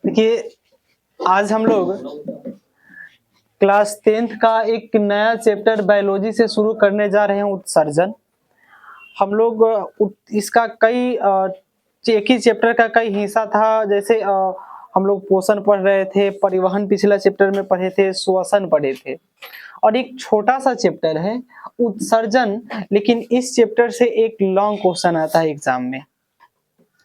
देखिए, आज हम लोग क्लास 10th का एक नया चैप्टर बायोलॉजी से शुरू करने जा रहे हैं उत्सर्जन। हम लोग इसका एक ही चैप्टर का कई हिस्सा था। जैसे हम लोग पोषण पढ़ रहे थे, परिवहन पिछला चैप्टर में पढ़े थे, श्वसन पढ़े थे और एक छोटा सा चैप्टर है उत्सर्जन। लेकिन इस चैप्टर से एक लॉन्ग क्वेश्चन आता है एग्जाम में।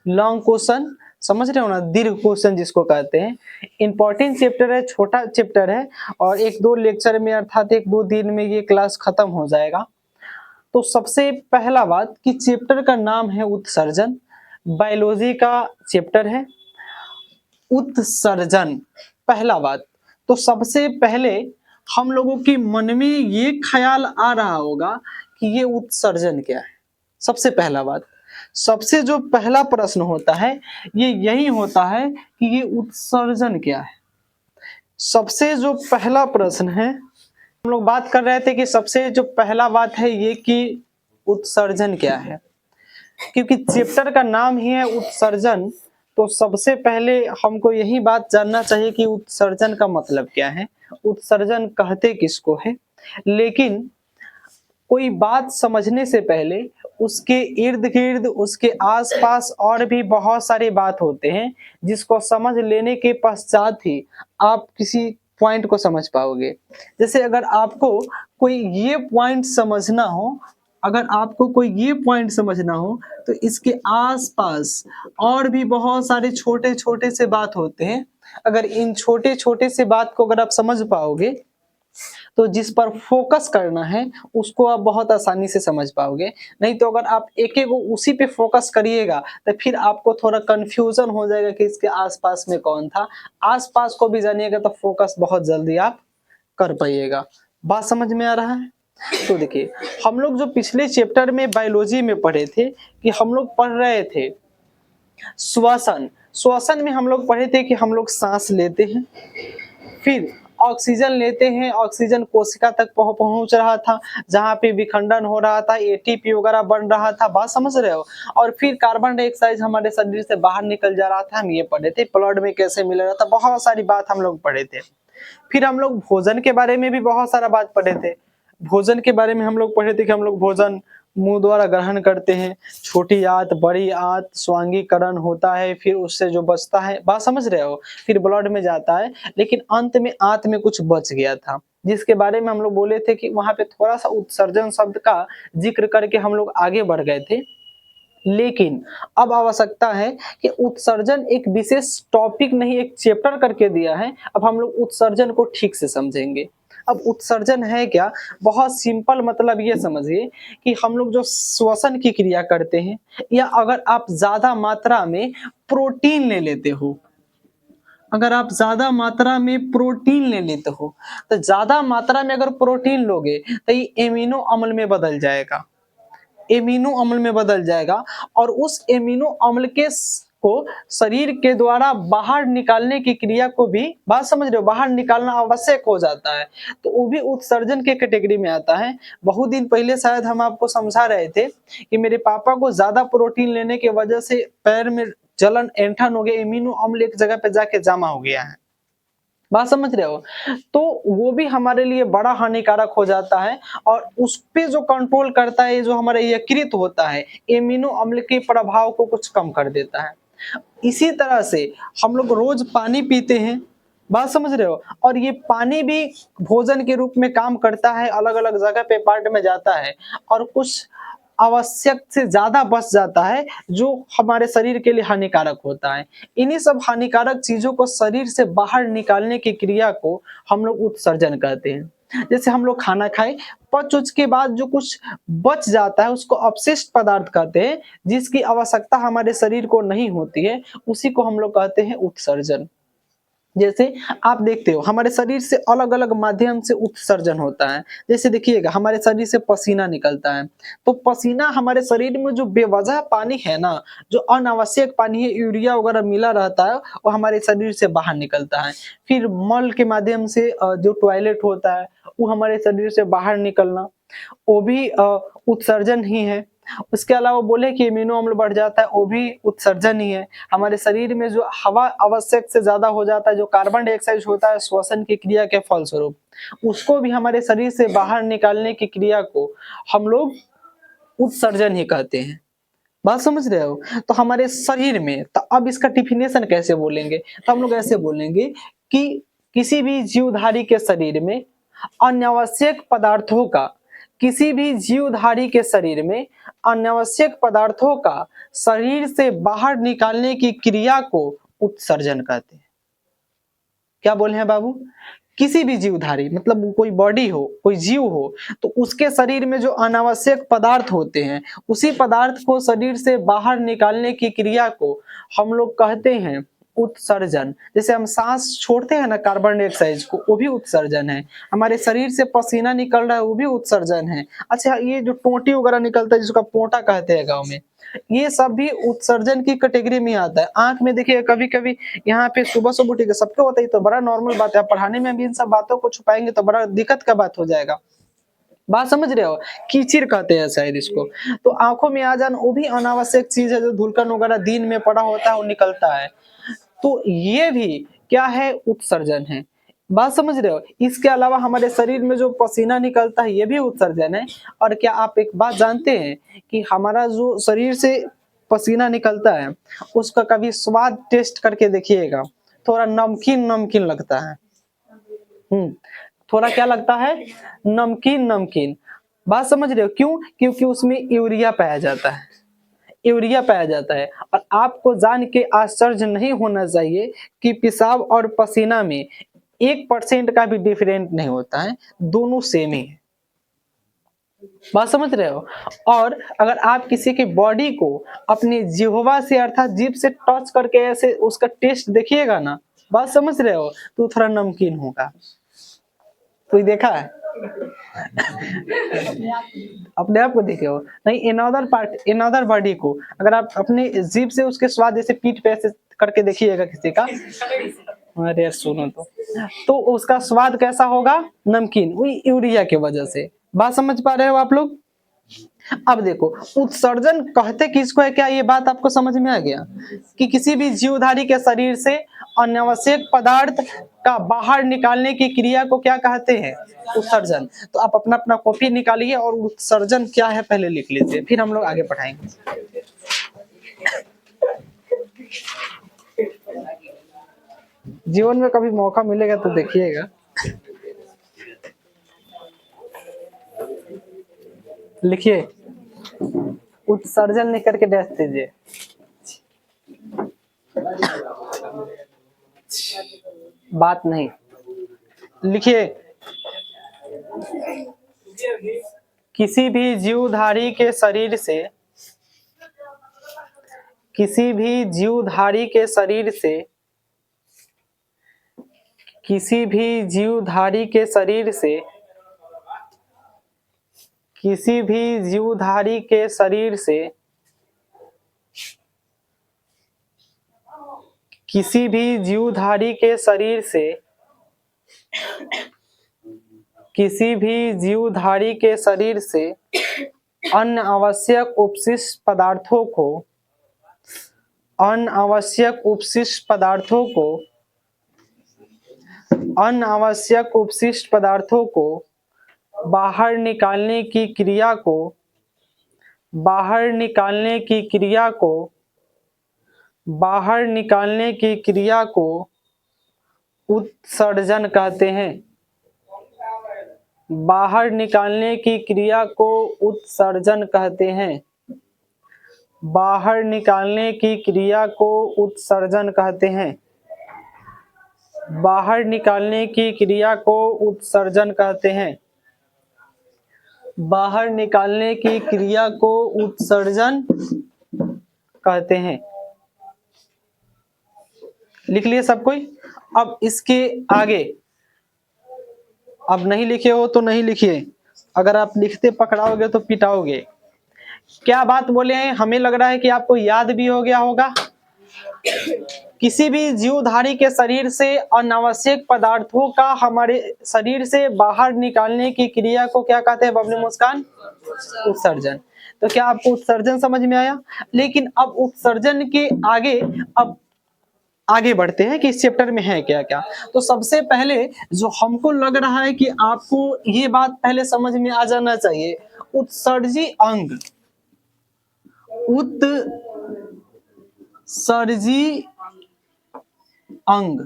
लॉन्ग क्वेश्चन समझ रहे हो ना, दीर्घ क्वेश्चन जिसको कहते हैं। इंपॉर्टेंट चैप्टर है, छोटा चैप्टर है और एक दो लेक्चर में अर्थात एक दो दिन में ये क्लास खत्म हो जाएगा। तो सबसे पहला बात कि चैप्टर का नाम है उत्सर्जन, बायोलॉजी का चैप्टर है उत्सर्जन। पहला बात तो सबसे पहले हम लोगों के मन में ये ख्याल आ रहा होगा कि ये उत्सर्जन क्या है। सबसे पहला बात, सबसे जो पहला प्रश्न होता है ये यही होता है कि ये उत्सर्जन क्या है। सबसे जो पहला प्रश्न है, हम लोग बात कर रहे थे कि सबसे जो पहला बात है ये कि उत्सर्जन क्या है। क्योंकि चैप्टर का नाम ही है उत्सर्जन, तो सबसे पहले हमको यही बात जानना चाहिए कि उत्सर्जन का मतलब क्या है, उत्सर्जन कहते किसको है। लेकिन कोई बात समझने से पहले उसके इर्द गिर्द, उसके आसपास और भी बहुत सारी बात होते हैं जिसको समझ लेने के पश्चात ही आप किसी पॉइंट को समझ पाओगे। जैसे अगर आपको कोई ये पॉइंट समझना हो, अगर आपको कोई ये पॉइंट समझना हो तो इसके आसपास और भी बहुत सारे छोटे छोटे से बात होते हैं। अगर इन छोटे छोटे से बात को अगर आप समझ पाओगे तो जिस पर फोकस करना है उसको आप बहुत आसानी से समझ पाओगे। नहीं तो अगर आप एक-एक को उसी पे फोकस करिएगा तो फिर आपको थोड़ा कन्फ्यूजन हो जाएगा कि इसके आस-पास में कौन था। आस-पास को भी जानिएगा तो फोकस बहुत जल्दी आप कर पाइएगा। बात समझ में आ रहा है? तो देखिए, हम लोग जो पिछले चैप्टर में बायोलॉजी में पढ़े थे कि हम लोग पढ़ रहे थे श्वसन। श्वसन में हम लोग पढ़े थे कि हम लोग सांस लेते हैं, फिर ऑक्सीजन लेते हैं, ऑक्सीजन कोशिका तक पहुंच रहा था जहां पे विखंडन हो रहा था, एटीपी वगैरह बन रहा था। बात समझ रहे हो? और फिर कार्बन डाइऑक्साइड हमारे शरीर से बाहर निकल जा रहा था, हम ये पढ़े थे। ब्लड में कैसे मिल रहा था, बहुत सारी बात हम लोग पढ़े थे। फिर हम लोग भोजन के बारे में भी बहुत सारा बात पढ़े थे। भोजन के बारे में हम लोग पढ़े थे कि हम लोग भोजन मुंह द्वारा ग्रहण करते हैं, छोटी आंत, बड़ी आंत, स्वांगीकरण होता है, फिर उससे जो बचता है, बात समझ रहे हो, फिर ब्लड में जाता है। लेकिन अंत में आंत में कुछ बच गया था जिसके बारे में हम लोग बोले थे कि वहां पे थोड़ा सा उत्सर्जन शब्द का जिक्र करके हम लोग आगे बढ़ गए थे। लेकिन अब आवश्यकता है कि उत्सर्जन एक विशेष टॉपिक नहीं, एक चैप्टर करके दिया है। अब हम लोग उत्सर्जन को ठीक से समझेंगे। अब उत्सर्जन है क्या? बहुत सिंपल, मतलब ये समझिए कि हम लोग जो श्वसन की क्रिया करते हैं या अगर आप ज्यादा मात्रा में प्रोटीन ले लेते हो, अगर आप ज्यादा मात्रा में प्रोटीन ले लेते हो तो ज्यादा मात्रा में अगर प्रोटीन लोगे तो ये एमिनो अम्ल में बदल जाएगा, एमिनो अम्ल में बदल जाएगा और उस एमिनो अम्ल को शरीर के द्वारा बाहर निकालने की क्रिया को भी, बात समझ रहे हो, बाहर निकालना आवश्यक हो जाता है। तो वो भी उत्सर्जन के कैटेगरी में आता है। बहुत दिन पहले शायद हम आपको समझा रहे थे कि मेरे पापा को ज्यादा प्रोटीन लेने की वजह से पैर में जलन, ऐंठन हो गया, एमिनो अम्ल एक जगह पे जाके जमा हो गया है। बात समझ रहे हो? तो वो भी हमारे लिए बड़ा हानिकारक हो जाता है और उस पे जो कंट्रोल करता है, जो हमारा यकृत होता है, एमिनो अम्ल के प्रभाव को कुछ कम कर देता है। इसी तरह से हम लोग रोज पानी पीते हैं, बात समझ रहे हो, और ये पानी भी भोजन के रूप में काम करता है, अलग अलग जगह पे पार्ट में जाता है और कुछ आवश्यक से ज्यादा बच जाता है जो हमारे शरीर के लिए हानिकारक होता है। इन्हीं सब हानिकारक चीजों को शरीर से बाहर निकालने की क्रिया को हम लोग उत्सर्जन कहते हैं। जैसे हम लोग खाना खाए, पच उच के बाद जो कुछ बच जाता है उसको अपशिष्ट पदार्थ कहते हैं, जिसकी आवश्यकता हमारे शरीर को नहीं होती है, उसी को हम लोग कहते हैं उत्सर्जन। जैसे आप देखते हो हमारे शरीर से अलग अलग माध्यम से उत्सर्जन होता है। जैसे देखिएगा, हमारे शरीर से पसीना निकलता है, तो पसीना हमारे शरीर में जो बेवजह पानी है ना, जो अनावश्यक पानी है, यूरिया वगैरह मिला रहता है, वो हमारे शरीर से बाहर निकलता है। फिर मल के माध्यम से जो टॉयलेट होता है वो हमारे शरीर से बाहर निकलना, वो भी उत्सर्जन ही है। उसके अलावा बोले कि इम्यूनो अम्ल बढ़ जाता है, वो भी उत्सर्जन ही है। हमारे शरीर में जो हवा आवश्यक से ज्यादा हो जाता है, जो कार्बन डाइऑक्साइड होता है श्वसन की क्रिया के फलस्वरूप, उसको भी हमारे शरीर से बाहर निकालने की क्रिया को हम लोग उत्सर्जन ही कहते हैं। बात समझ रहे हो? तो हमारे शरीर में, तो अब इसका डिफिनेशन कैसे बोलेंगे? तो हम लोग ऐसे बोलेंगे कि किसी भी जीवधारी के शरीर में अनावश्यक पदार्थों का, किसी भी जीवधारी के शरीर में अनावश्यक पदार्थों का शरीर से बाहर निकालने की क्रिया को उत्सर्जन कहते हैं। क्या बोले हैं बाबू? किसी भी जीवधारी मतलब कोई बॉडी हो, कोई जीव हो, तो उसके शरीर में जो अनावश्यक पदार्थ होते हैं, उसी पदार्थ को शरीर से बाहर निकालने की क्रिया को हम लोग कहते हैं उत्सर्जन। जैसे हम सांस छोड़ते हैं ना कार्बन डाइऑक्साइड को, वो भी उत्सर्जन है। हमारे शरीर से पसीना निकल रहा है, वो भी उत्सर्जन है। अच्छा, ये जो टोटी वगैरह निकलता है जिसका पोटा कहते हैं गाँव में, ये सब भी उत्सर्जन की कैटेगरी में आता है। आंख में देखिए कभी कभी यहाँ पे सुबह सुबह उठ के सबको होता है, तो बड़ा नॉर्मल बात है। पढ़ाने में भी इन सब बातों को छुपाएंगे तो बड़ा दिक्कत का बात हो जाएगा। बात समझ रहे हो? कीचिर कहते हैं शायद इसको। तो आंखों में आ जाना वो भी अनावश्यक चीज है, जो धूलकण वगैरह दिन में पड़ा होता है वो निकलता है, तो ये भी क्या है? उत्सर्जन है। बात समझ रहे हो? इसके अलावा हमारे शरीर में जो पसीना निकलता है, ये भी उत्सर्जन है। और क्या आप एक बात जानते हैं कि हमारा जो शरीर से पसीना निकलता है, उसका कभी स्वाद टेस्ट करके देखिएगा, थोड़ा नमकीन नमकीन लगता है। थोड़ा क्या लगता है? नमकीन नमकीन। बात समझ रहे हो? क्यों? क्योंकि उसमें यूरिया पाया जाता है, यूरिया पाया जाता है। और आपको जान के आश्चर्य नहीं होना चाहिए कि पेशाब और पसीना में 1% का भी डिफरेंट नहीं होता है, दोनों सेम ही है। बात समझ रहे हो? और अगर आप किसी की बॉडी को अपनी जिह्वा से अर्थात जीभ से टच करके ऐसे उसका टेस्ट देखिएगा ना, बात समझ रहे हो, तो थोड़ा नमकीन होगा। कोई देखा है? अपने आप को देखे हो? नहीं, इनअदर पार्ट, इनअदर बॉडी को अगर आप अपने जीभ से उसके स्वाद जैसे पीठ पे ऐसे करके देखिएगा किसी का, अरे यार सुनो तो उसका स्वाद कैसा होगा? नमकीन, वही यूरिया की वजह से। बात समझ पा रहे हो आप लोग? अब देखो, उत्सर्जन कहते किसको है? क्या ये बात आपको समझ में आ गया कि किसी भी जीवधारी के शरीर से अनावश्यक पदार्थ का बाहर निकालने की क्रिया को क्या कहते हैं? उत्सर्जन। तो आप अपना अपना कॉपी निकालिए और उत्सर्जन क्या है पहले लिख लीजिए, फिर हम लोग आगे पढ़ाएंगे। जीवन में कभी मौका मिलेगा तो देखिएगा। लिखिए, उत्सर्जन लिख करके डैश दीजिए। बात नहीं, लिखिए, किसी भी जीवधारी के शरीर से, किसी भी जीवधारी के शरीर से, किसी भी जीवधारी के शरीर से, किसी भी जीवधारी के शरीर से, किसी भी जीवधारी के शरीर से, किसी भी जीवधारी के शरीर से अनावश्यक उपशिष्ट पदार्थों को, अनावश्यक उपशिष्ट पदार्थों को, अनावश्यक उपशिष्ट पदार्थों को बाहर निकालने की क्रिया को, बाहर निकालने की क्रिया को, बाहर निकालने की क्रिया को उत्सर्जन कहते हैं। बाहर निकालने की क्रिया को उत्सर्जन कहते हैं। बाहर निकालने की क्रिया को उत्सर्जन कहते हैं। बाहर निकालने की क्रिया को उत्सर्जन कहते हैं। बाहर निकालने की क्रिया को उत्सर्जन कहते हैं। लिख लिए सब कोई? अब इसके आगे, अब नहीं लिखे हो तो नहीं लिखिए, अगर आप लिखते पकड़ाओगे तो पिटाओगे। क्या बात बोले हैं? हमें लग रहा है कि आपको याद भी हो गया होगा। किसी भी जीवधारी के शरीर से अनावश्यक पदार्थों का हमारे शरीर से बाहर निकालने की क्रिया को क्या कहते हैं बबली मुस्कान? उत्सर्जन। तो क्या आपको उत्सर्जन समझ में आया? लेकिन अब उत्सर्जन के आगे अब आगे बढ़ते हैं कि इस चैप्टर में है क्या क्या। तो सबसे पहले जो हमको लग रहा है कि आपको ये बात पहले समझ में आ जाना चाहिए, उत्सर्जी अंग, उत्सर्जी अंग।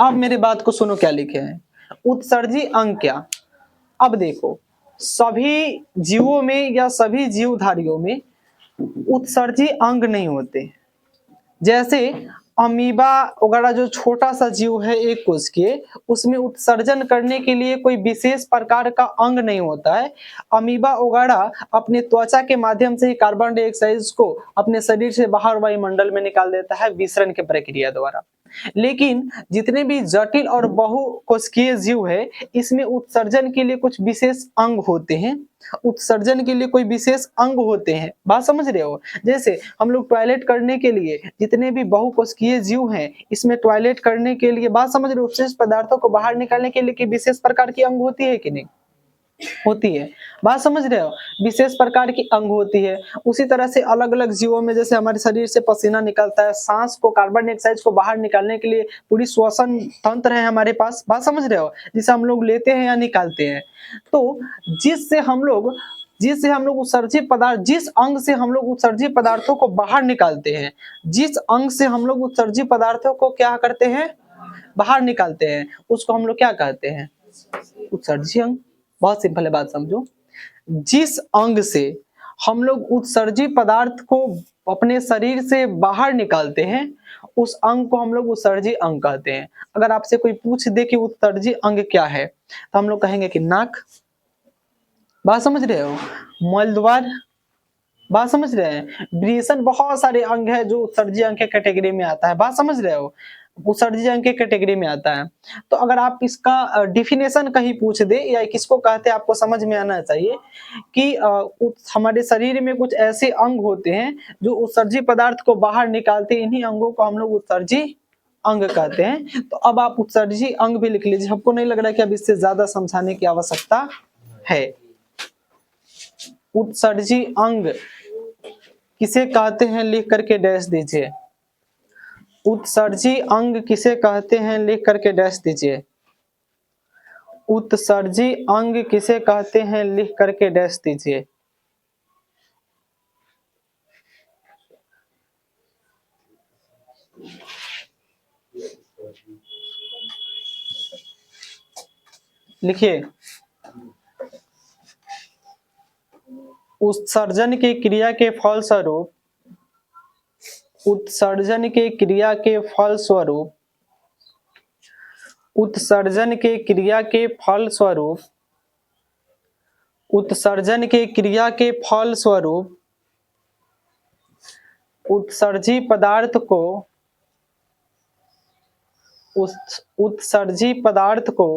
अब मेरी बात को सुनो, क्या लिखे हैं उत्सर्जी अंग क्या। अब देखो, सभी जीवों में या सभी जीवधारियों में उत्सर्जी अंग नहीं होते। जैसे अमीबा वगैरह जो छोटा सा जीव है एक कोशिकीय, उसमें उत्सर्जन करने के लिए कोई विशेष प्रकार का अंग नहीं होता है। अमीबा वगैरह अपने त्वचा के माध्यम से ही कार्बन डाइऑक्साइड को अपने शरीर से बाहर वायुमंडल में निकाल देता है विसरण की प्रक्रिया द्वारा। लेकिन जितने भी जटिल और बहुकोशिकीय जीव है, इसमें उत्सर्जन के लिए कुछ विशेष अंग होते हैं। उत्सर्जन के लिए कोई विशेष अंग होते हैं, बात समझ रहे हो। जैसे हम लोग टॉयलेट करने के लिए, जितने भी बहुकोशिकीय जीव हैं, इसमें टॉयलेट करने के लिए, बात समझ रहे हो, विशेष पदार्थों को बाहर निकालने के लिए कि विशेष प्रकार की अंग होती है कि नहीं होती है, बात समझ रहे हो, विशेष प्रकार की अंग होती है। उसी तरह से अलग अलग जीवों में, जैसे हमारे शरीर से पसीना निकलता है, सांस को, कार्बन डाइऑक्साइड को बाहर निकालने के लिए पूरी श्वसन तंत्र है हमारे पास, बात समझ रहे हो, जिसे हम लोग लेते हैं या निकालते हैं। तो जिससे हम लोग उत्सर्जित पदार्थ, जिस अंग से हम लोग उत्सर्जित पदार्थों को बाहर निकालते हैं, जिस अंग से हम लोग उत्सर्जित पदार्थों को क्या करते हैं, बाहर निकालते हैं, उसको हम लोग क्या कहते हैं, उत्सर्जी अंग। बहुत सिंपल है, बात समझो। जिस अंग से हम लोग उत्सर्जी पदार्थ को अपने शरीर से बाहर निकालते हैं, उस अंग को हम लोग उत्सर्जी अंग कहते हैं। अगर आपसे कोई पूछ दे कि उत्सर्जी अंग क्या है, तो हम लोग कहेंगे कि नाक, बात समझ रहे हो, मलद्वार, बात समझ रहे हैं, ब्रीसन, बहुत सारे अंग है जो उत्सर्जी अंग के कैटेगरी में आता है, बात समझ रहे हो, उत्सर्जी अंग के कैटेगरी में आता है। तो अगर आप इसका डिफिनेशन कहीं पूछ दे या किसको कहते हैं, आपको समझ में आना चाहिए कि हमारे शरीर में कुछ ऐसे अंग होते हैं जो उत्सर्जी पदार्थ को बाहर निकालते हैं, इन्हीं अंगों को हम लोग उत्सर्जी अंग कहते हैं। तो अब आप उत्सर्जी अंग भी लिख लीजिए, हमको नहीं लग रहा कि अब इससे ज्यादा समझाने की आवश्यकता है। उत्सर्जी अंग किसे कहते हैं, लिख करके डैश दीजिए। उत्सर्जी अंग किसे कहते हैं, लिख करके डैश दीजिए। उत्सर्जी अंग किसे कहते हैं, लिख करके डैश दीजिए। लिखिए, उत्सर्जन की क्रिया के फलस्वरूप, उत्सर्जन की क्रिया के फलस्वरूप, उत्सर्जन की क्रिया के फलस्वरूप, उत्सर्जन की क्रिया के फलस्वरूप उत्सर्जी पदार्थ को, उत्सर्जी पदार्थ को,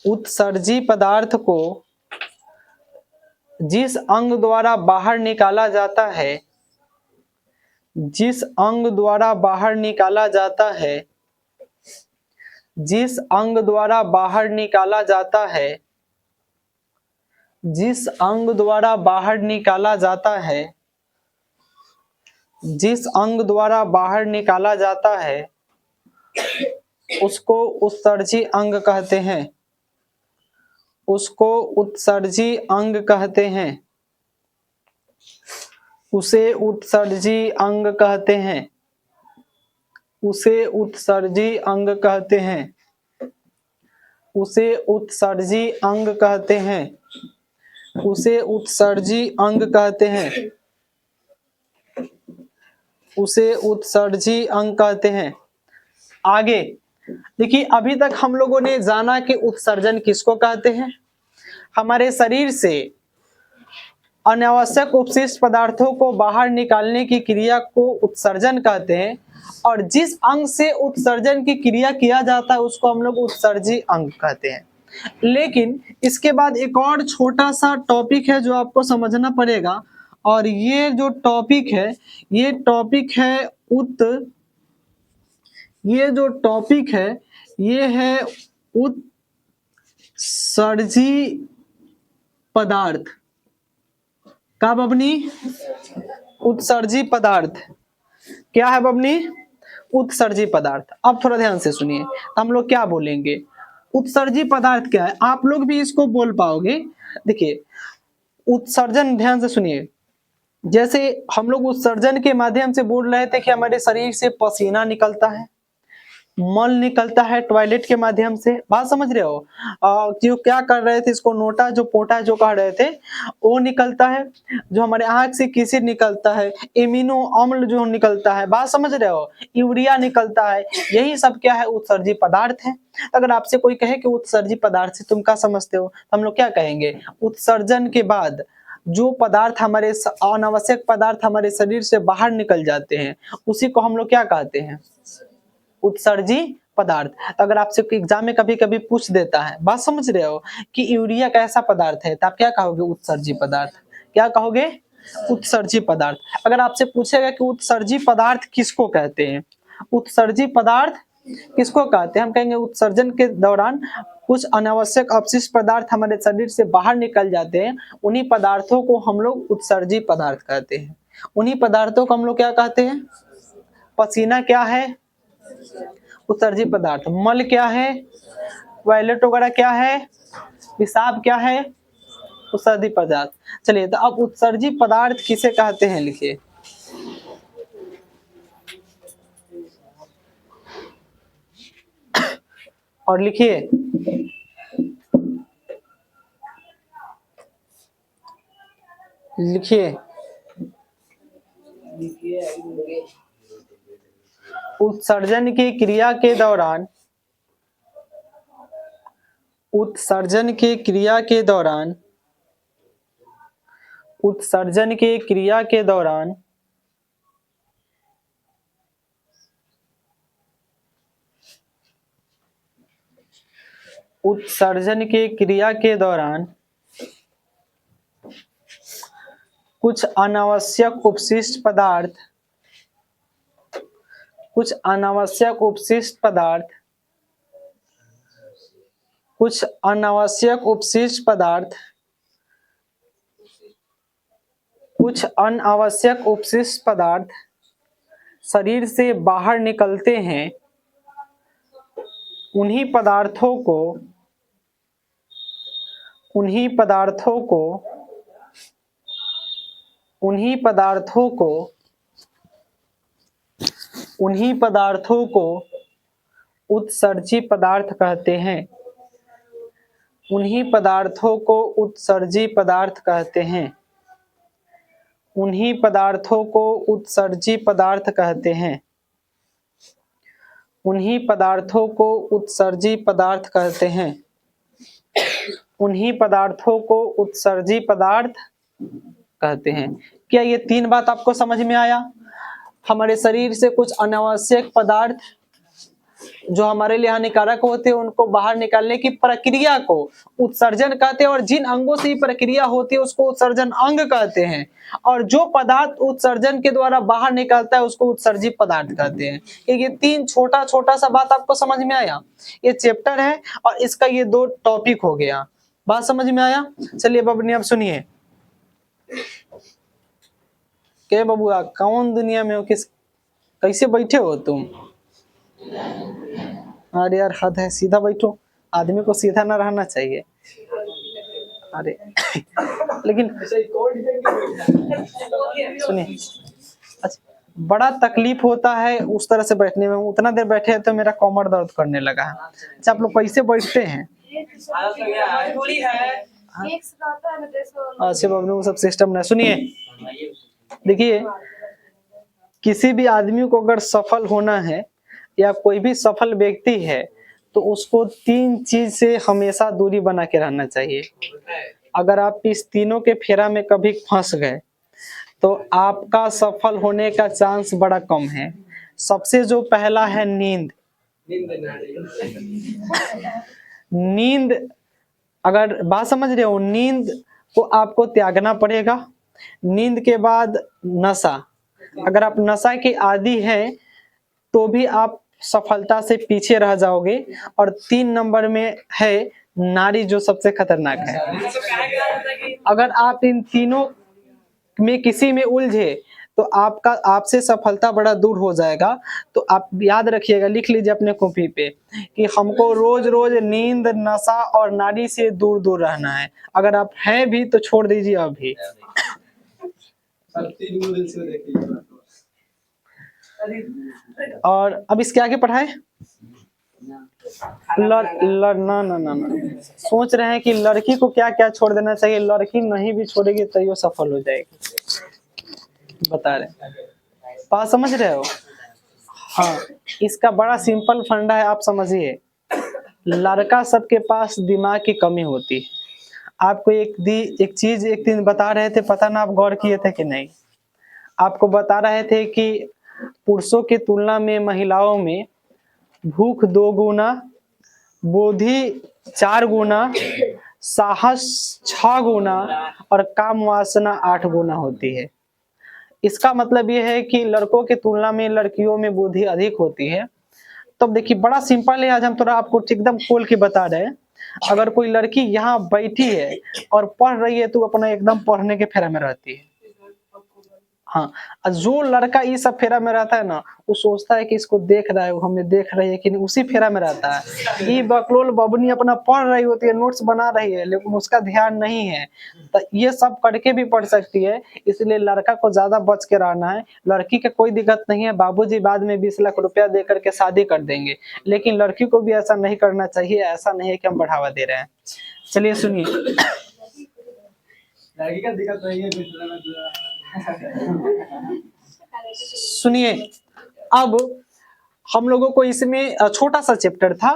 उत्सर्जी पदार्थ को जिस अंग द्वारा बाहर निकाला जाता है, जिस अंग द्वारा बाहर निकाला जाता है, जिस अंग द्वारा बाहर निकाला जाता है, जिस अंग द्वारा बाहर निकाला जाता है, जिस अंग द्वारा बाहर निकाला जाता है, उसको उत्सर्जी अंग कहते हैं, उसको उत्सर्जी अंग कहते हैं, उसे उत्सर्जी अंग कहते हैं, उसे उत्सर्जी अंग कहते हैं, उसे उत्सर्जी अंग कहते हैं, उसे उत्सर्जी अंग कहते हैं, उसे उत्सर्जी अंग कहते हैं। आगे देखिए, अभी तक हम लोगों ने जाना कि उत्सर्जन किसको कहते हैं। हमारे शरीर से अनावश्यक उपशिष्ट पदार्थों को बाहर निकालने की क्रिया को उत्सर्जन कहते हैं, और जिस अंग से उत्सर्जन की क्रिया किया जाता है उसको हम लोग उत्सर्जी अंग कहते हैं। लेकिन इसके बाद एक और छोटा सा टॉपिक है जो आपको समझना पड़ेगा, और ये जो टॉपिक है, ये टॉपिक है ये जो टॉपिक है, ये है उत्सर्जी पदार्थ का बबनी उत्सर्जी पदार्थ क्या है बबनी? उत्सर्जी पदार्थ। अब थोड़ा ध्यान से सुनिए, हम लोग क्या बोलेंगे, उत्सर्जी पदार्थ क्या है, आप लोग भी इसको बोल पाओगे। देखिए उत्सर्जन, ध्यान से सुनिए, जैसे हम लोग उत्सर्जन के माध्यम से बोल रहे थे कि हमारे शरीर से पसीना निकलता है, मल निकलता है टॉयलेट के माध्यम से, बात समझ रहे हो? जो क्या कर रहे थे, इसको नोटा जो पोटा जो कह रहे थे वो निकलता है, जो हमारे आंख से किसी निकलता है, एमिनो अम्ल जो निकलता है, बात समझ रहे हो, यूरिया निकलता है, यही सब क्या है, उत्सर्जी पदार्थ है। अगर आपसे कोई कहे कि उत्सर्जी पदार्थ से तुम क्या समझते हो, हम लोग क्या कहेंगे, उत्सर्जन के बाद जो पदार्थ हमारे अनावश्यक पदार्थ हमारे शरीर से बाहर निकल जाते हैं उसी को हम लोग क्या कहते हैं, उत्सर्जी पदार्थ। अगर आपसे एग्जाम में कभी कभी पूछ देता है, बात समझ रहे हो, कि यूरिया कैसा पदार्थ है, तो आप क्या कहोगे, उत्सर्जी पदार्थ। क्या कहोगे, उत्सर्जी पदार्थ। अगर आपसे पूछेगा कि उत्सर्जी पदार्थ किसको कहते हैं, उत्सर्जी पदार्थ किसको कहते हैं, हम कहेंगे उत्सर्जन के दौरान कुछ अनावश्यक अपशिष्ट पदार्थ हमारे शरीर से बाहर निकल जाते हैं, उन्हीं पदार्थों को हम लोग उत्सर्जी पदार्थ कहते हैं। उन्हीं पदार्थों को हम लोग क्या कहते हैं, पसीना क्या है, उत्सर्जी पदार्थ, मल क्या है, टॉयलेट वगैरह क्या है, पेशाब क्या है, उत्सर्जी पदार्थ। चलिए तो अब उत्सर्जी पदार्थ किसे कहते हैं, लिखिए, और लिखिए, लिखिए उत्सर्जन की क्रिया के दौरान, उत्सर्जन की क्रिया के दौरान, उत्सर्जन की क्रिया के दौरान उत्सर्जन की क्रिया के दौरान कुछ अनावश्यक अपशिष्ट पदार्थ, कुछ अनावश्यक अपशिष्ट पदार्थ, कुछ अनावश्यक अपशिष्ट पदार्थ, कुछ अनावश्यक अपशिष्ट पदार्थ शरीर से बाहर निकलते हैं, उन्हीं पदार्थों को, उन्हीं पदार्थों को, उन्हीं पदार्थों को, उन्हीं पदार्थों को उत्सर्जी पदार्थ कहते हैं, उन्हीं पदार्थों को उत्सर्जी पदार्थ कहते हैं, उन्हीं पदार्थों को उत्सर्जी पदार्थ कहते हैं, उन्हीं पदार्थों को उत्सर्जी पदार्थ कहते हैं, उन्हीं पदार्थों को उत्सर्जी पदार्थ कहते हैं। क्या ये तीन बात आपको समझ में आया? हमारे शरीर से कुछ अनावश्यक पदार्थ जो हमारे लिए हानिकारक होते हैं उनको बाहर निकालने की प्रक्रिया को उत्सर्जन कहते हैं, और जिन अंगों से ये प्रक्रिया होती है उसको उत्सर्जन अंग कहते हैं, और जो पदार्थ उत्सर्जन के द्वारा बाहर निकलता है उसको उत्सर्जी पदार्थ कहते हैं। ये तीन छोटा छोटा सा बात आपको समझ में आया? ये चैप्टर है और इसका ये दो टॉपिक हो गया, बात समझ में आया? चलिए बबनी अब सुनिए, के बबुआ कौन दुनिया में हो, किस कैसे बैठे हो तुम? अरे यार हद है, सीधा बैठो, आदमी को सीधा ना रहना चाहिए। अरे लेकिन सुनिए, अच्छा बड़ा तकलीफ होता है उस तरह से बैठने में, उतना देर बैठे हैं तो मेरा कमर दर्द करने लगा है। अच्छा आप लोग कैसे बैठते हैं? अच्छा बाबू वो सब सिस्टम ना, सुनिए देखिए, किसी भी आदमी को अगर सफल होना है या कोई भी सफल व्यक्ति है तो उसको तीन चीज से हमेशा दूरी बना के रहना चाहिए। अगर आप इस तीनों के फेरा में कभी फंस गए तो आपका सफल होने का चांस बड़ा कम है। सबसे जो पहला है नींद। नींद, अगर बात समझ रहे हो, नींद को आपको त्यागना पड़ेगा। नींद के बाद नशा, अगर आप नशा के आदी हैं तो भी आप सफलता से पीछे रह जाओगे। और 3 नंबर में है नारी जो सबसे खतरनाक है। अगर आप इन तीनों में किसी में उलझे तो आपसे सफलता बड़ा दूर हो जाएगा। तो आप याद रखिएगा, लिख लीजिए अपने कॉपी पे कि हमको रोज रोज नींद, नशा और नारी से दूर दूर रहना है। अगर आप हैं भी तो छोड़ दीजिए अभी। और अब इसके आगे पढ़ाए। ना ना ना ना सोच रहे हैं कि लड़की को क्या क्या छोड़ देना चाहिए, लड़की नहीं भी छोड़ेगी तो ये सफल हो जाएगी, बता रहे। बात समझ रहे हो? हाँ, इसका बड़ा सिंपल फंडा है, आप समझिए। लड़का सबके पास दिमाग की कमी होती है। आपको एक चीज एक दिन बता रहे थे, पता ना आप गौर किए थे कि नहीं। आपको बता रहे थे कि पुरुषों की तुलना में महिलाओं में भूख 2 गुना, बुद्धि 4 गुना, साहस 6 गुना और काम वासना 8 गुना होती है। इसका मतलब ये है कि लड़कों की तुलना में लड़कियों में बुद्धि अधिक होती है। तब देखिए बड़ा सिंपल है, आज हम थोड़ा आपको एकदम खोल के बता रहे हैं। अगर कोई लड़की यहाँ बैठी है और पढ़ रही है तो अपना एकदम पढ़ने के फेरा में रहती है। हाँ, जो लड़का ये सब फेरा में रहता है ना, वो सोचता है कि इसको देख रहा है, वो हमें देख रही है कि नहीं, उसी फेरा में रहता है। ये बकलोल बबनी अपना पढ़ रही होती है, नोट्स बना रही है, लेकिन उसका ध्यान नहीं है। तो ये सब करके भी पढ़ सकती है, इसलिए लड़का को ज्यादा बच के रहना है। लड़की का कोई दिक्कत नहीं है, बाबूजी बाद में 20 लाख रुपया दे करके शादी कर देंगे, लेकिन लड़की को भी ऐसा नहीं करना चाहिए। ऐसा नहीं है कि हम बढ़ावा दे रहे हैं। चलिए सुनिए, लड़की का दिक्कत नहीं है, सुनिए। अब हम लोगों को इसमें छोटा सा चैप्टर था।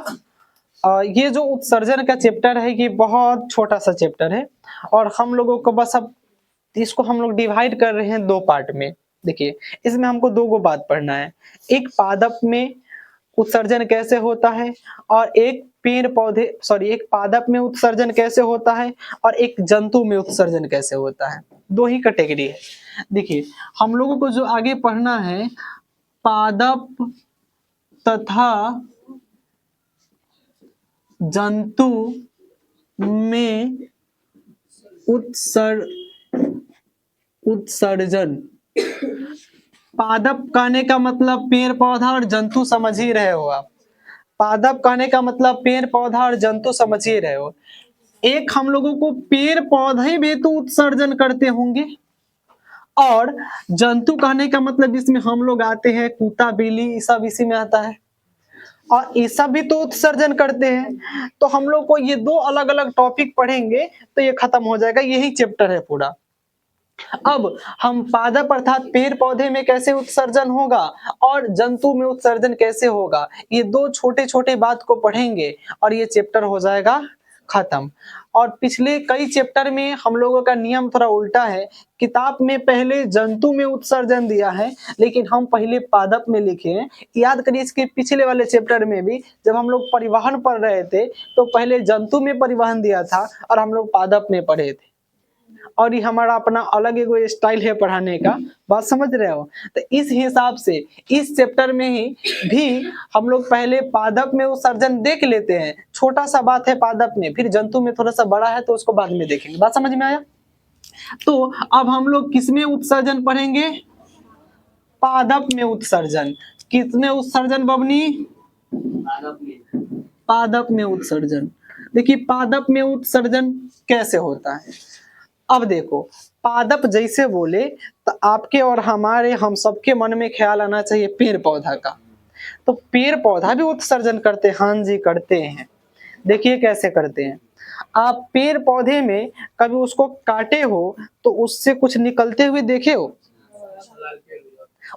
ये जो उत्सर्जन का चैप्टर है ये बहुत छोटा सा चैप्टर है, और हम लोगों को बस अब इसको हम लोग डिवाइड कर रहे हैं 2 पार्ट में। देखिए, इसमें हमको 2 गो बात पढ़ना है। एक पादप में उत्सर्जन कैसे होता है, और एक एक पादप में उत्सर्जन कैसे होता है, और एक जंतु में उत्सर्जन कैसे होता है। 2 ही कैटेगरी है। देखिए, हम लोगों को जो आगे पढ़ना है, पादप तथा जंतु में उत्सर्जन। पादप कहने का मतलब पेड़ पौधा, और जंतु समझ ही रहे हो आप। पादप कहने का मतलब पेड़ पौधा और जंतु समझ ही रहे हो। एक हम लोगों को पेड़ पौधे भी तो उत्सर्जन करते होंगे, और जंतु कहने का मतलब इसमें हम लोग आते हैं, कुत्ता बिल्ली सब इसी में आता है, और ये सब भी तो उत्सर्जन करते हैं। तो हम लोग को ये 2 अलग अलग टॉपिक पढ़ेंगे तो ये खत्म हो जाएगा, यही चैप्टर है पूरा। अब हम पादप अर्थात पेड़ पौधे में कैसे उत्सर्जन होगा और जंतु में उत्सर्जन कैसे होगा, ये 2 छोटे छोटे बात को पढ़ेंगे और ये चैप्टर हो जाएगा खत्म। और पिछले कई चैप्टर में हम लोगों का नियम थोड़ा उल्टा है। किताब में पहले जंतु में उत्सर्जन दिया है, लेकिन हम पहले पादप में लिखे हैं। याद करिए, इसके पिछले वाले चैप्टर में भी जब हम लोग परिवहन पढ़ रहे थे तो पहले जंतु में परिवहन दिया था और हम लोग पादप में पढ़े थे। और ये हमारा अपना अलग एक स्टाइल है पढ़ाने का, बात समझ रहे हो। तो इस हिसाब से इस चैप्टर में ही भी हम लोग पहले पादप में उत्सर्जन देख लेते हैं, छोटा सा बात है पादप में, फिर जंतु में थोड़ा सा बड़ा है तो उसको बाद में देखेंगे। बात समझ में आया? तो अब हम लोग किसमें उत्सर्जन पढ़ेंगे? पादप में उत्सर्जन। किसमें उत्सर्जन बबनी? पादप में उत्सर्जन। देखिए, पादप में उत्सर्जन कैसे होता है। अब देखो, पादप जैसे बोले तो आपके और हमारे हम सबके मन में ख्याल आना चाहिए पेड़ पौधा का। तो पेड़ पौधा भी उत्सर्जन करते हैं? हाँ जी, करते हैं। देखिए कैसे करते हैं। आप पेड़ पौधे में कभी उसको काटे हो तो उससे कुछ निकलते हुए देखे हो?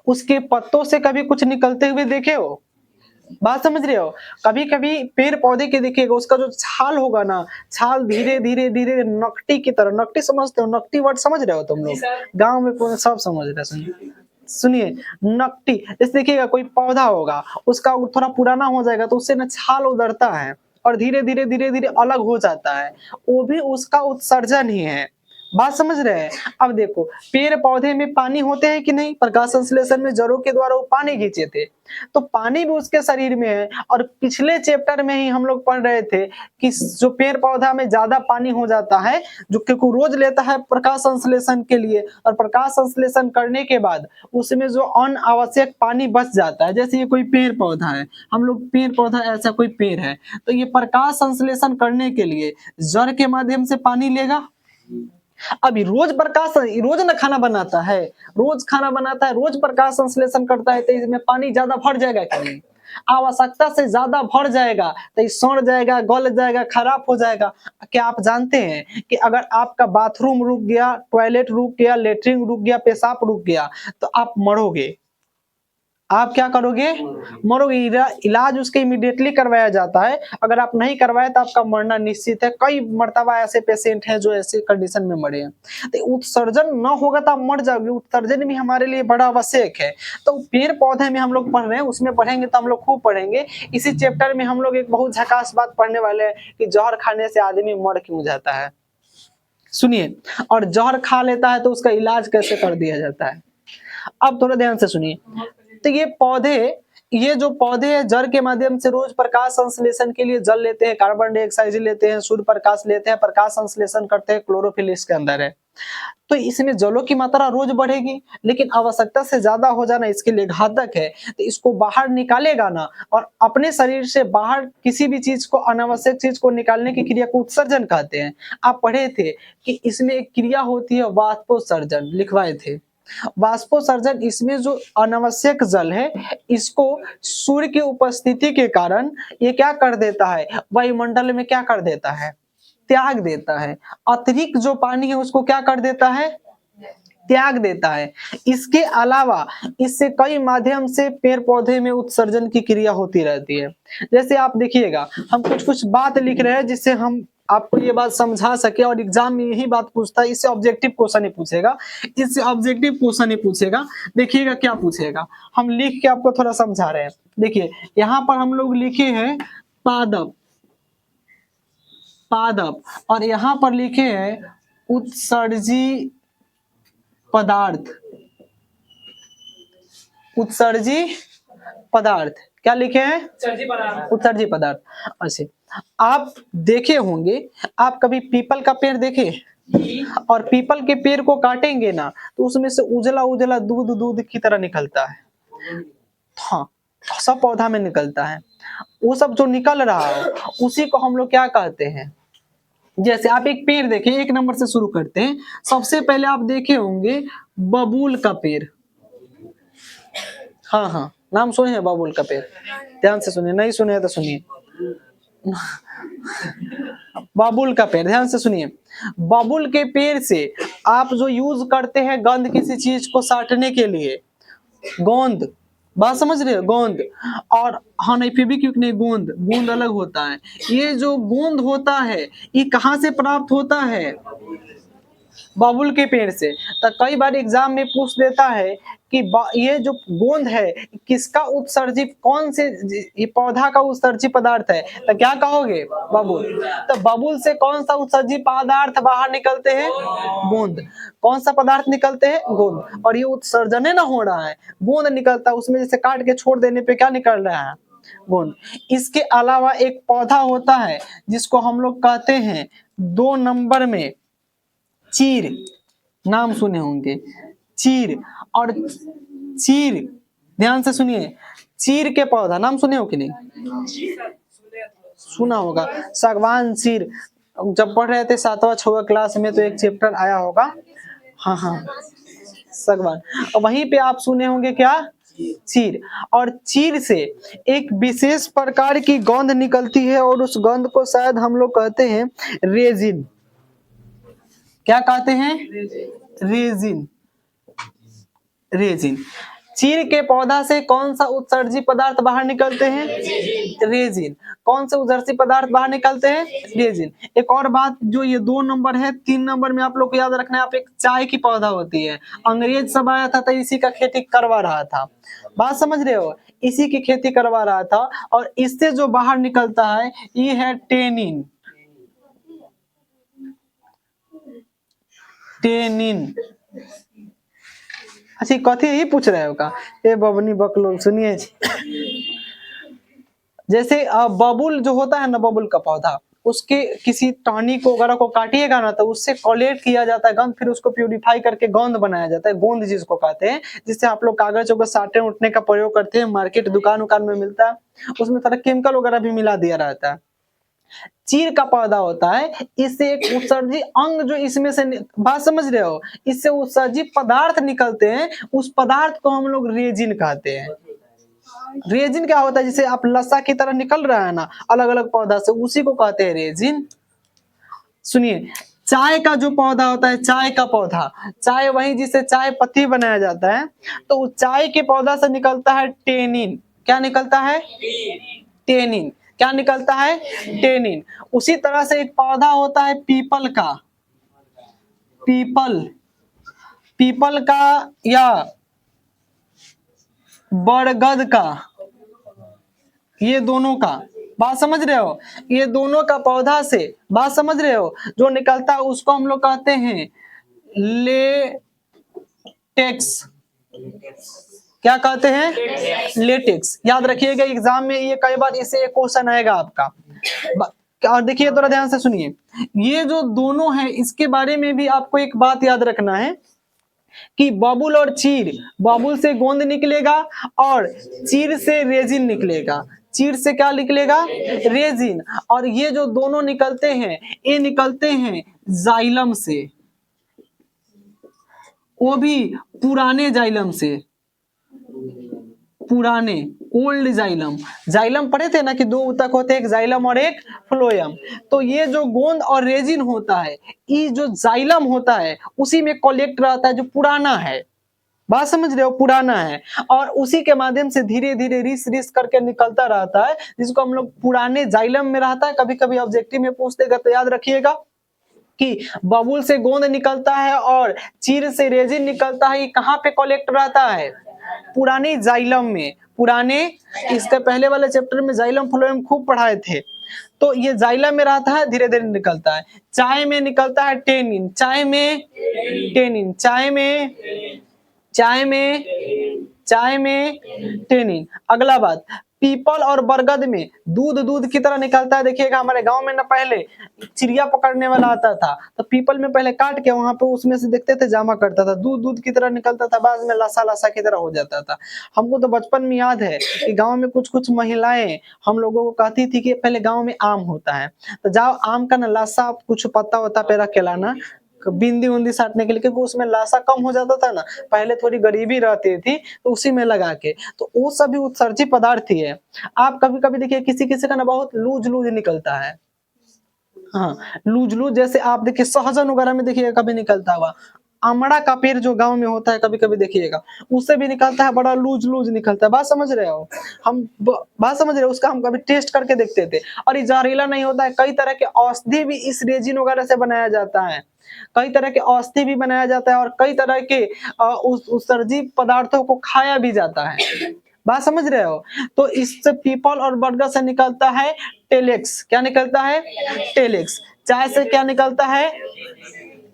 उसके पत्तों से कभी कुछ निकलते हुए देखे हो? बात समझ रहे हो? कभी कभी पेड़ पौधे के देखिएगा, उसका जो छाल होगा ना, छाल धीरे धीरे धीरे नकटी की तरह, नकटी समझते हो? नकटी वर्ड समझ रहे हो तुम लोग? गांव में सब समझ रहे हैं। सुनिए, नकटी जैसे देखिएगा, कोई पौधा होगा, उसका थोड़ा पुराना हो जाएगा तो उससे ना छाल उधरता है और धीरे धीरे धीरे धीरे अलग हो जाता है, वो भी उसका उत्सर्जन ही है। बात समझ रहे हैं? अब देखो, पेड़ पौधे में पानी होते हैं कि नहीं? प्रकाश संश्लेषण में जड़ों के द्वारा वो पानी खींचे थे, तो पानी भी उसके शरीर में है। और पिछले चैप्टर में ही हम लोग पढ़ रहे थे कि जो पेड़ पौधा में ज्यादा पानी हो जाता है, जो क्योंकि रोज लेता है प्रकाश संश्लेषण के लिए, और प्रकाश संश्लेषण करने के बाद उसमें जो अनावश्यक पानी बच जाता है, जैसे ये कोई पेड़ पौधा है, हम लोग पेड़ पौधा ऐसा कोई पेड़ है, तो ये प्रकाश संश्लेषण करने के लिए जड़ के माध्यम से पानी लेगा। अभी रोज प्रकाश, रोज ना खाना बनाता है, रोज खाना बनाता है, रोज प्रकाश संश्लेषण करता है, तो इसमें पानी ज्यादा भर जाएगा कि नहीं? आवश्यकता से ज्यादा भर जाएगा तो ये सड़ जाएगा, गल जाएगा, खराब हो जाएगा। क्या आप जानते हैं कि अगर आपका बाथरूम रुक गया, टॉयलेट रुक गया, लेटरिन रुक गया, पेशाब रुक गया, तो आप मरोगे। आप क्या करोगे? मरोगे। इलाज उसके इमीडिएटली करवाया जाता है। अगर आप नहीं करवाए तो आपका मरना निश्चित है। कई मर्तबा ऐसे पेशेंट हैं जो ऐसे कंडीशन में मरे हैं। तो उत्सर्जन न होगा तो आप मर जाओगे। उत्सर्जन भी हमारे लिए बड़ा आवश्यक है। तो पेड़ पौधे में हम लोग पढ़ रहे हैं, उसमें पढ़ेंगे तो हम लोग खूब पढ़ेंगे। इसी चैप्टर में हम लोग एक बहुत झकास बात पढ़ने वाले हैं कि जहर खाने से आदमी मर क्यों जाता है। सुनिए, और जहर खा लेता है तो उसका इलाज कैसे कर दिया जाता है। अब थोड़ा ध्यान से सुनिए। तो ये जो पौधे हैं, जड़ के माध्यम से रोज प्रकाश संश्लेषण के लिए जल लेते हैं, कार्बन डाइऑक्साइड लेते हैं, सूर्य प्रकाश लेते हैं, प्रकाश संश्लेषण करते हैं, क्लोरोफिल इसके अंदर है। तो इसमें जलों की मात्रा रोज बढ़ेगी, लेकिन आवश्यकता से ज्यादा हो जाना इसके लिए घातक है। तो इसको बाहर निकालेगा ना, और अपने शरीर से बाहर किसी भी चीज को, अनावश्यक चीज को निकालने की क्रिया को उत्सर्जन कहते हैं। आप पढ़े थे कि इसमें एक क्रिया होती है वाष्पोत्सर्जन, लिखवाए थे। वाष्पोत्सर्जन, इसमें जो अनावश्यक जल है इसको सूर्य की उपस्थिति के कारण ये क्या कर देता है, वायुमंडल में क्या कर देता है, त्याग देता है। अतिरिक्त जो पानी है उसको क्या कर देता है, त्याग देता है। इसके अलावा इससे कई माध्यम से पेड़ पौधे में उत्सर्जन की क्रिया होती रहती है। जैसे आप देखिएगा, हम कुछ कुछ बात लिख रहे हैं जिससे हम आपको ये बात समझा सके, और एग्जाम में यही बात पूछता है। इससे ऑब्जेक्टिव क्वेश्चन ही पूछेगा, इससे ऑब्जेक्टिव क्वेश्चन ही पूछेगा। देखिएगा क्या पूछेगा, हम लिख के आपको थोड़ा समझा रहे हैं। देखिए, यहाँ पर हम लोग लिखे हैं पादप, पादप, और यहाँ पर लिखे हैं उत्सर्जी पदार्थ, उत्सर्जी पदार्थ। क्या लिखे हैं? उत्सर्जी पदार्थ। अच्छा, आप देखे होंगे, आप कभी पीपल का पेड़ देखे? और पीपल के पेड़ को काटेंगे ना तो उसमें से उजला उजला दूध दूध की तरह निकलता है। हाँ, सब पौधा में निकलता है। वो सब जो निकल रहा है उसी को हम लोग क्या कहते हैं। जैसे आप एक पेड़ देखें, एक नंबर से शुरू करते हैं। सबसे पहले आप देखे होंगे बबूल का पेड़। हाँ हाँ, नाम सुने हैं बबूल का पेड़? ध्यान से सुनिए, नहीं सुने तो सुनिए। बबूल का पेड़, ध्यान से सुनिए। बबूल के पेड़ से आप जो यूज करते हैं गंध, किसी चीज को साटने के लिए, गोंद, बात समझ रहे हो, गोंद। और हाँ, नहीं फेविक्विक नहीं, गोंद, गोंद अलग होता है। ये जो गोंद होता है ये कहाँ से प्राप्त होता है? बबूल के पेड़ से। तो कई बार एग्जाम में पूछ देता है कि ये जो गोंद है किसका उत्सर्जित, कौन से ये पौधा का उत्सर्जित पदार्थ है, तो क्या कहोगे? बबूल। तो बबूल से कौन सा उत्सर्जित पदार्थ बाहर निकलते हैं? गोंद। कौन सा पदार्थ निकलते हैं? गोंद। और ये उत्सर्जन ना हो रहा है, गोंद निकलता है, उसमें जैसे काट के छोड़ देने पे क्या निकल रहा है? गोंद। इसके अलावा एक पौधा होता है जिसको हम लोग कहते हैं 2 नंबर में चीर, नाम सुने होंगे, चीर। और चीर, ध्यान से सुनिए, चीर के पौधा नाम सुने हो कि नहीं? सुना होगा, सागवान, चीर। जब पढ़ रहे थे 7वां 6वां क्लास में तो एक चैप्टर आया होगा, हाँ हाँ, सागवान। और वहीं पे आप सुने होंगे क्या? चीर। और चीर से एक विशेष प्रकार की गंध निकलती है, और उस गंध को शायद हम लोग कहते हैं रेजिन। क्या कहते हैं? रेजिन। रेजिन। चीर के पौधा से कौन सा उत्सर्जी पदार्थ बाहर निकलते हैं? रेजिन। कौन से उत्सर्जी पदार्थ बाहर निकलते हैं? रेजिन। एक और बात, जो ये 2 नंबर है, 3 नंबर में आप लोग को याद रखना है, आप एक चाय की पौधा होती है, अंग्रेज सब आया था तो इसी का खेती करवा रहा था। बात समझ रहे हो, इसी की खेती करवा रहा था। और इससे जो बाहर निकलता है ये है टेनिन। टेनिन। अच्छा कथी यही पूछ रहे हो का? ए बबनी बकलोल सुनिए, जैसे बबुल जो होता है ना, बबुल का पौधा, उसके किसी टहनी को वगैरह को काटिएगा ना तो उससे कलेक्ट किया जाता है गंध, फिर उसको प्यूरिफाई करके गोंद बनाया जाता है, गोंद जिसको कहते हैं, जिससे आप लोग कागज वगैरह साटने उठने का प्रयोग करते हैं, मार्केट दुकान उकान में मिलता है, उसमें सारा केमिकल वगैरह भी मिला दिया रहता है। चीड़ का पौधा होता है, इससे एक उत्सर्जी अंग जो इसमें से बात समझ रहे हो, इससे उत्सर्जी पदार्थ निकलते हैं, उस पदार्थ को हम लोग रेजिन कहते हैं। रेजिन क्या होता है? जैसे आप लस्सा की तरह निकल रहा है ना अलग अलग पौधा से, उसी को कहते हैं रेजिन। सुनिए, चाय का जो पौधा होता है, चाय का पौधा, चाय वही जिससे चाय पत्ती बनाया जाता है, तो चाय के पौधा से निकलता है टेनिन। क्या निकलता है? टेनिन। क्या निकलता है? टेनिन। उसी तरह से एक पौधा होता है पीपल का, पीपल का या बरगद का, ये दोनों का, बात समझ रहे हो, ये दोनों का पौधा से, बात समझ रहे हो, जो निकलता है उसको हम लोग कहते हैं लेटेक्स। क्या कहते हैं? लेटेक्स। याद रखिएगा एग्जाम में ये कई बार इससे एक क्वेश्चन आएगा आपका। और देखिए थोड़ा ध्यान से सुनिए, ये जो दोनों है इसके बारे में भी आपको एक बात याद रखना है कि बबुल और चीर, बबुल से गोंद निकलेगा और चीर से रेजिन निकलेगा। चीर से क्या निकलेगा? रेजिन। और ये जो दोनों निकलते हैं, ये निकलते हैं जाइलम से, वो भी पुराने जाइलम से, पुराने ओल्ड जाइलम। जाइलम पढ़े थे ना कि दो ऊतक होते हैं, एक जाइलम और एक फ्लोएम। तो ये जो गोंद और रेजिन होता है, ये जो जाइलम होता है उसी में कलेक्ट रहता है, जो पुराना है, बात समझ रहे हो, पुराना है, और उसी के माध्यम से धीरे धीरे रिस रिस करके निकलता रहता है, जिसको हम लोग पुराने जाइलम में रहता है। कभी कभी ऑब्जेक्टिव में पूछ देगा तो याद रखिएगा कि बबुल से गोंद निकलता है और चीर से रेजिन निकलता है, ये कहाँ पे कलेक्ट रहता है? पुराने जाइलम में। पुराने, इसके पहले वाले चैप्टर में जाइलम फ्लोएम खूब पढ़ाए थे, तो ये जाइलम में रहता है, धीरे धीरे निकलता है। चाय में निकलता है टेनिन, चाय में टेनिन, चाय में टेनिन। अगला बात, पीपल और बरगद में दूध की तरह निकलता है। देखिएगा हमारे गांव में ना पहले चिड़िया पकड़ने वाला आता था, तो पीपल में पहले काट के वहां पे उसमें से देखते थे जमा करता था, दूध की तरह निकलता था, बाद में लासा की तरह हो जाता था। हमको तो बचपन में याद है कि गाँव में कुछ महिलाएं हम लोगों को कहती थी कि पहले गाँव में आम होता है तो जाओ आम का ना लासा कुछ पत्ता वत्ता पे रख के लाना, बिंदी उंदी साटने के लिए, क्योंकि उसमें लाशा कम हो जाता था ना, पहले थोड़ी गरीबी रहती थी, तो उसी में लगा के, तो वो सभी उत्सर्जी पदार्थ ही है। आप कभी कभी देखिए किसी का ना बहुत लूज निकलता है, हाँ लूज, जैसे आप देखिए सहजन वगैरह में देखिएगा कभी निकलता हुआ, आमड़ा का पेड़ जो गांव में होता है कभी कभी देखिएगा, उससे भी निकलता है, बड़ा लूज निकलता है। बात समझ रहे हो, बात समझ रहे हो, उसका हम कभी टेस्ट करके देखते थे। और ये जहरीला नहीं होता है, कई तरह के औषधि भी इस रेजिन वगैरह से बनाया जाता है, कई तरह के औषधि भी बनाया जाता है, और कई तरह के उस उत्सर्जी पदार्थों को खाया भी जाता है। बात समझ रहे हो, तो इससे पीपल और बरगद से निकलता है टेलेक्स। क्या निकलता है? टेलेक्स। चाय से क्या निकलता है?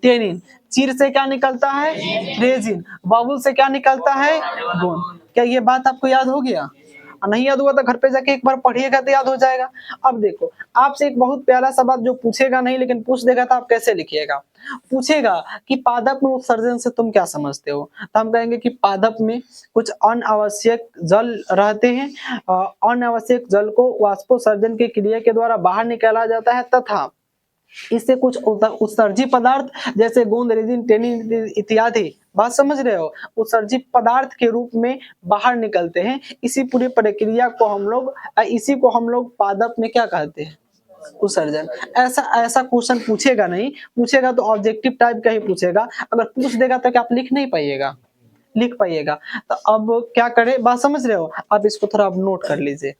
टेनिन। चीर से क्या निकलता है? रेजिन। बबुल से क्या निकलता है? गोंद। क्या ये बात आपको याद हो गया? नहीं याद हुआ तो घर पे जाके एक बार पढ़िएगा तो याद हो जाएगा। अब देखो आपसे एक बहुत प्यारा सा बात जो पूछेगा नहीं लेकिन पूछ देगा तो आप कैसे लिखिएगा। पूछेगा कि पादप में उत्सर्जन से तुम क्या समझते हो, तो हम कहेंगे कि पादप में कुछ अनावश्यक जल रहते हैं, अनावश्यक जल को वाष्पोत्सर्जन की क्रिया के द्वारा बाहर निकाला जाता है, तथा इससे कुछ उत्सर्जी पदार्थ जैसे गोंद, रेजिन, टेनिन इत्यादि, बात समझ रहे हो, उत्सर्जी पदार्थ के रूप में बाहर निकलते हैं। इसी पूरी प्रक्रिया को हम लोग पादप में क्या कहते हैं? उत्सर्जन। ऐसा क्वेश्चन पूछेगा नहीं, पूछेगा तो ऑब्जेक्टिव टाइप का ही पूछेगा, अगर पूछ देगा तो क्या आप लिख पाइएगा। तो अब क्या करें, बात समझ रहे हो, आप इसको थोड़ा अब नोट कर लीजिए।